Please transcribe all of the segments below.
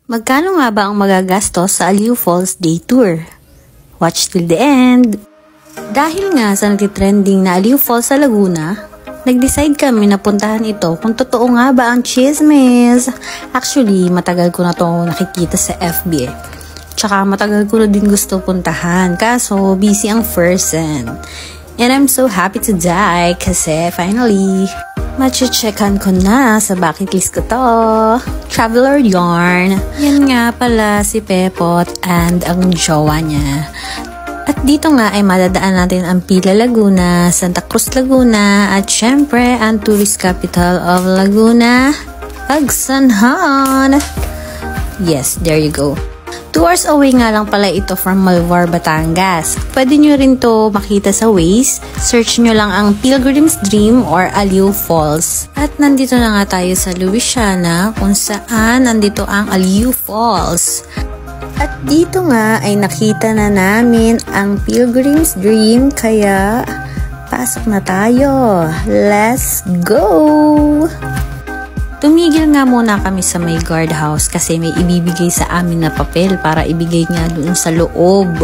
Magkano nga ba ang magagastos sa Aliw Falls Day Tour? Watch till the end! Dahil nga sa nagtitrending na Aliw Falls sa Laguna, nag-decide kami na puntahan ito kung totoo nga ba ang chismis. Actually, matagal ko na ito nakikita sa FB. Tsaka matagal ko na din gusto puntahan, kaso busy ang person. And I'm so happy to die kasi finally, mache-checkan ko na sa bucket list ko to. Traveler Yarn. Yan nga pala si Pepot and ang jowa niya. At dito nga ay madadaan natin ang Pila Laguna, Santa Cruz Laguna, at syempre ang tourist capital of Laguna, Agsanhan. Yes, there you go. 2 hours away nga lang pala ito from Malvar, Batangas. Pwede nyo rin to makita sa Waze. Search nyo lang ang Pilgrim's Dream or Aliw Falls. At nandito na nga tayo sa Louisiana kung saan nandito ang Aliw Falls. At dito nga ay nakita na namin ang Pilgrim's Dream, kaya pasok na tayo. Let's go! Tumigil nga muna kami sa may guardhouse kasi may ibibigay sa amin na papel para ibigay nga doon sa loob.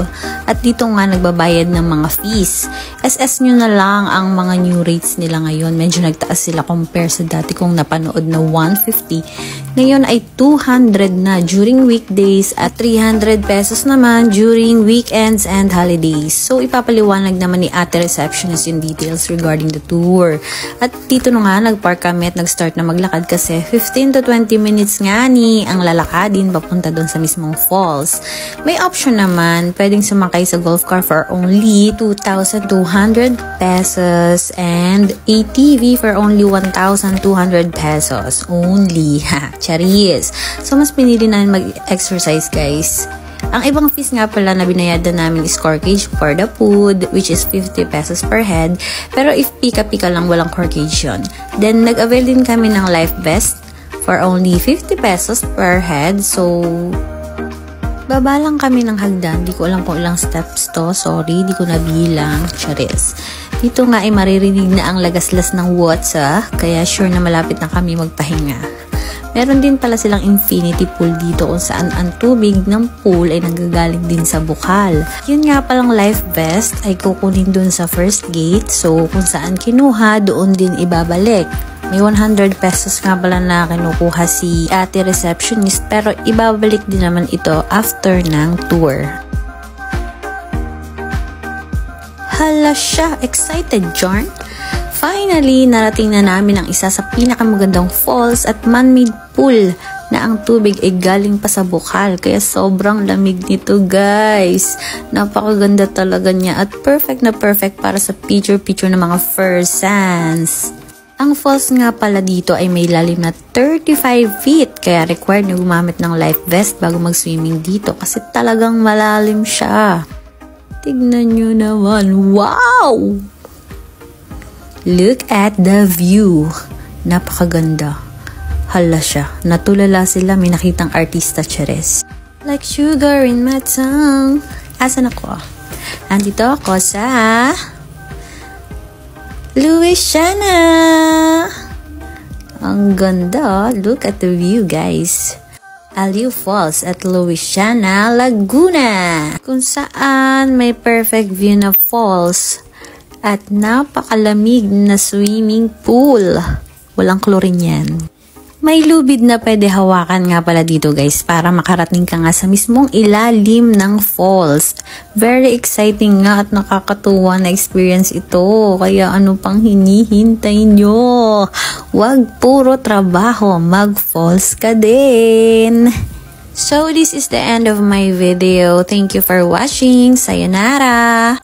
At dito nga nagbabayad ng mga fees. SS nyo na lang ang mga new rates nila ngayon. Medyo nagtaas sila compare sa dati kong napanood na 150. Ngayon ay 200 na during weekdays at 300 pesos naman during weekends and holidays. So ipapaliwanag naman ni ate receptionist yung details regarding the tour. At dito na nga nagpark kami at nag-start na maglakad kasi 15 to 20 minutes nga ni ang lalakadin papunta doon sa mismong falls. May option naman, pwedeng sumakay sa golf car for only 2,200 pesos and ATV for only 1,200 pesos only. Ha, charis. So mas pinili namin mag-exercise, guys. Ang ibang fees nga pala na binayadan namin is corkage for the food, which is 50 pesos per head. Pero if pika-pika lang, walang corkage yun. Then, nag-avail din kami ng life vest for only 50 pesos per head. So, baba lang kami ng hagdan. Di ko alam kung ilang steps to. Sorry, di ko nabilang. Charis. Dito nga ay maririnig na ang lagaslas ng water. Kaya sure na malapit na kami magpahinga. Meron din pala silang infinity pool dito kung saan ang tubig ng pool ay nanggagaling din sa bukal. Yun nga palang life vest ay kukunin dun sa first gate, so kung saan kinuha, doon din ibabalik. May 100 pesos nga pala na kinukuha si ate receptionist, pero ibabalik din naman ito after ng tour. Hala siya, excited John? Finally, narating na namin ang isa sa pinakamagandang falls at man-made pool na ang tubig ay galing pa sa bukal. Kaya sobrang lamig nito, guys. Napakaganda talaga niya at perfect na perfect para sa picture-picture ng mga first sands. Ang falls nga pala dito ay may lalim na 35 feet. Kaya required na gumamit ng life vest bago mag-swimming dito kasi talagang malalim siya. Tignan nyo naman. Wow! Look at the view. Napakaganda. Hala siya. Natulala sila. May nakitang artista, chares. Like sugar in my tongue. Asan ako? Andito ako sa Louisiana. Ang ganda. Look at the view, guys. Aliw Falls at Louisiana, Laguna. Kung saan may perfect view na falls at napakalamig na swimming pool. Walang chlorine yan. May lubid na pwede hawakan nga pala dito, guys, para makarating ka nga sa mismong ilalim ng falls. Very exciting nga at nakakatuwa na experience ito. Kaya ano pang hinihintay nyo? Wag puro trabaho, mag-falls ka din. So this is the end of my video. Thank you for watching. Sayonara!